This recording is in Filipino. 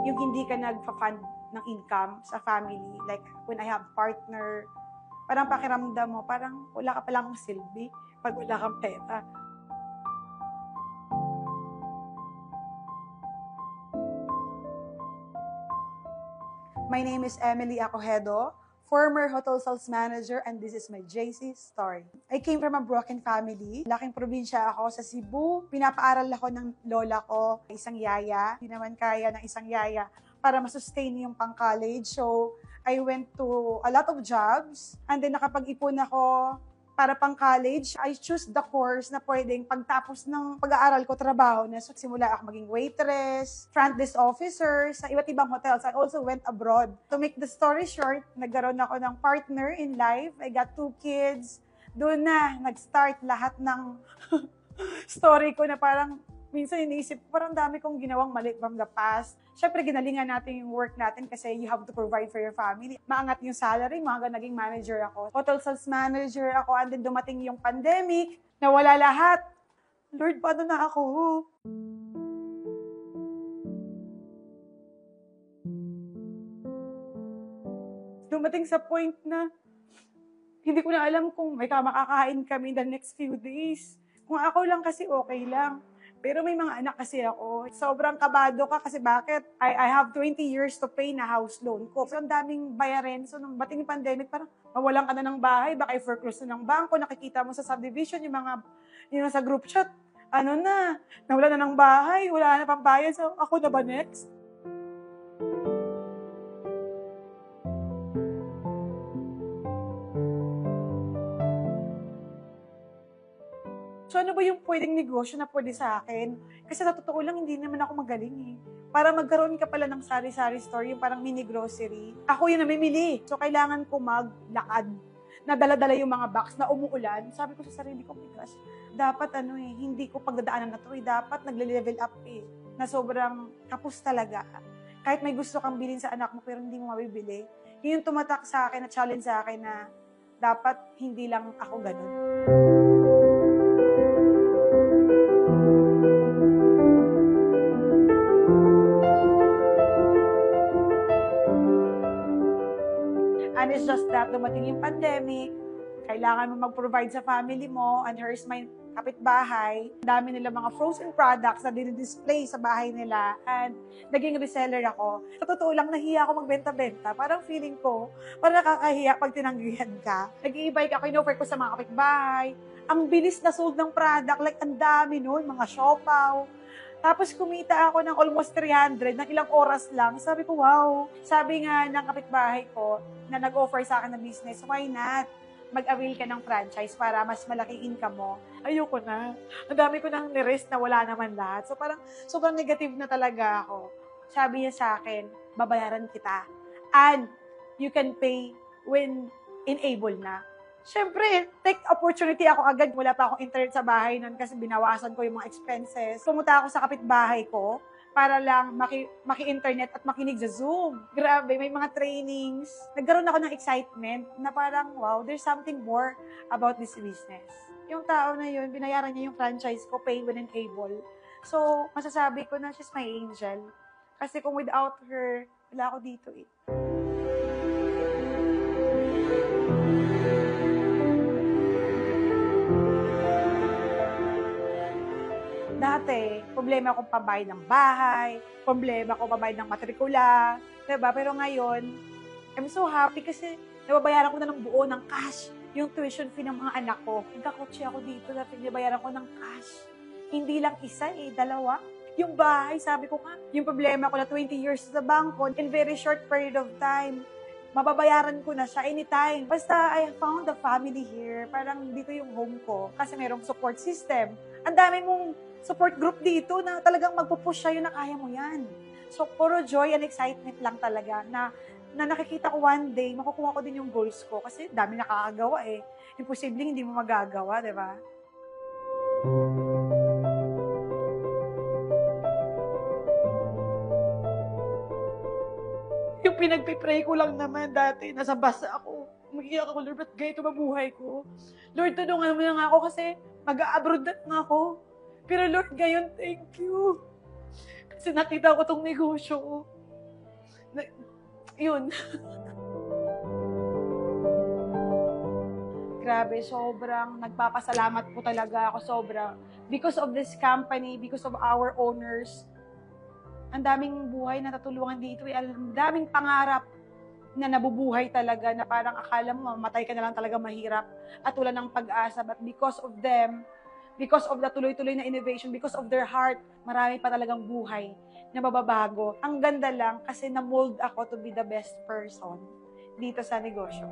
yung hindi ka nagpa-fund ng income sa family. Like, when I have partner, parang pakiramdam mo, parang wala ka palang silbi pag wala kang pera. My name is Emily Acohedo, former hotel sales manager, and this is my JC story. I came from a broken family. Laking probinsya ako sa Cebu. Pinapaaral ako ng lola ko, isang yaya. Hindi naman kaya ng isang yaya para masustain yung pang-college. So, I went to a lot of jobs, and then nakapag-ipon ako para pang-college. I choose the course na pwedeng pagtapos ng pag-aaral ko, trabaho na. So, simula ako maging waitress, front desk officer sa iba't ibang hotels. I also went abroad. To make the story short, nagkaroon ako ng partner in life. I got 2 kids. Doon na, nag-start lahat ng story ko na parang minsan iniisip ko, parang dami kong ginawang mali from the past. Siyempre, ginalingan natin yung work natin kasi you have to provide for your family. Maangat yung salary, mga naging manager ako. Hotel sales manager ako, and then dumating yung pandemic, nawala lahat. Lord, paano na ako? Dumating sa point na hindi ko na alam kung may makakain kami the next few days. Kung ako lang kasi okay lang. Pero may mga anak kasi ako. Sobrang kabado ka kasi bakit? I have 20 years to pay na house loan ko. So, ang daming bayarin. So, nung bating yung pandemic, parang mawalan ka na ng bahay, baka i-foreclose na ng bangko, nakikita mo sa subdivision, yung sa group chat, nawala na ng bahay, wala na pang bayad. So, ako na ba next? So ano ba yung pwedeng negosyo na pwede sa akin? Kasi sa totoo lang, hindi naman ako magaling eh. Para magkaroon ka pala ng sari-sari store, yung parang mini grocery, ako yung namimili. So kailangan ko maglakad, na dala-dala yung mga box na umuulan. Sabi ko sa sarili ko, my gosh, dapat hindi ko pagdadaanan na to dapat nagle-level up na sobrang kapos talaga. Kahit may gusto kang bilhin sa anak mo, pero hindi mo mabibili. Yun yung tumatak sa akin, na challenge sa akin na dapat hindi lang ako ganun. And it's just that dumating yung pandemic, kailangan mo mag-provide sa family mo, and here's my kapitbahay. Dami nila mga frozen products na dinidisplay sa bahay nila, and naging reseller ako. Sa totoo lang, nahiya ako magbenta-benta. Parang feeling ko, parang nakakahiya pag tinanggihan ka. Nag-i-e-bike ako, in-offer ko sa mga kapitbahay. Ang bilis na sold ng product, like ang dami nun, mga siopaw. Tapos kumita ako ng almost 300 ng ilang oras lang. Sabi ko, wow. Sabi nga ng kapitbahay ko na nag-offer sa akin ng business, why not? Mag-avail ka ng franchise para mas malaki income mo. Ayoko na. Ang dami ko nang nirest na wala naman lahat. So parang sobrang negative na talaga ako. Sabi niya sa akin, babayaran kita. And you can pay when enable na. Siyempre, take opportunity ako agad. Wala pa akong internet sa bahay nun kasi binawasan ko yung mga expenses. Pumunta ako sa kapitbahay ko para lang maki-internet at makinig sa Zoom. Grabe, may mga trainings. Nagkaroon ako ng excitement na parang, wow, there's something more about this business. Yung tao na yun, binayaran niya yung franchise ko, pay when enable. So, masasabi ko na she's my angel. Kasi kung without her, wala ako dito eh. Dati, problema akong pambayad ng bahay, problema akong pambayad ng matrikula, diba? Pero ngayon, I'm so happy kasi nababayaran ko na ng buo ng cash yung tuition fee ng mga anak ko. Nagkakotse ako dito na pinabayaran ko ng cash. Hindi lang isa dalawa. Yung bahay, sabi ko nga, yung problema ko na 20 years sa bangko, in very short period of time, mababayaran ko na siya anytime. Basta I found a family here. Parang dito yung home ko kasi mayroong support system. Ang dami mong support group dito na talagang magpupush sa'yo na kaya mo yan. So, puro joy and excitement lang talaga na nakikita ko one day, makukuha ko din yung goals ko kasi dami nakakagawa eh. Imposible hindi mo magagawa, di ba? Yung pinagpipray ko lang naman dati, nasa bus ako. Umiiyak ako, Lord, ba't ganito mabuhay ko? Lord, tulungan mo na nga ako kasi mag-a-abroad na nga ako. Pero Lord, gayon, thank you. Kasi nakita ko tong negosyo. Yun. Grabe, sobrang nagpapasalamat po talaga ako, sobra. Because of this company, because of our owners, ang daming buhay na natutulungan dito. Ang daming pangarap na nabubuhay talaga, na parang akala mo mamatay ka na lang, talaga mahirap at wala ng pag-asa. But because of them, because of the tuloy-tuloy na innovation, because of their heart, marami pa talagang buhay na mababago. Ang ganda lang kasi na-mold ako to be the best person dito sa negosyo.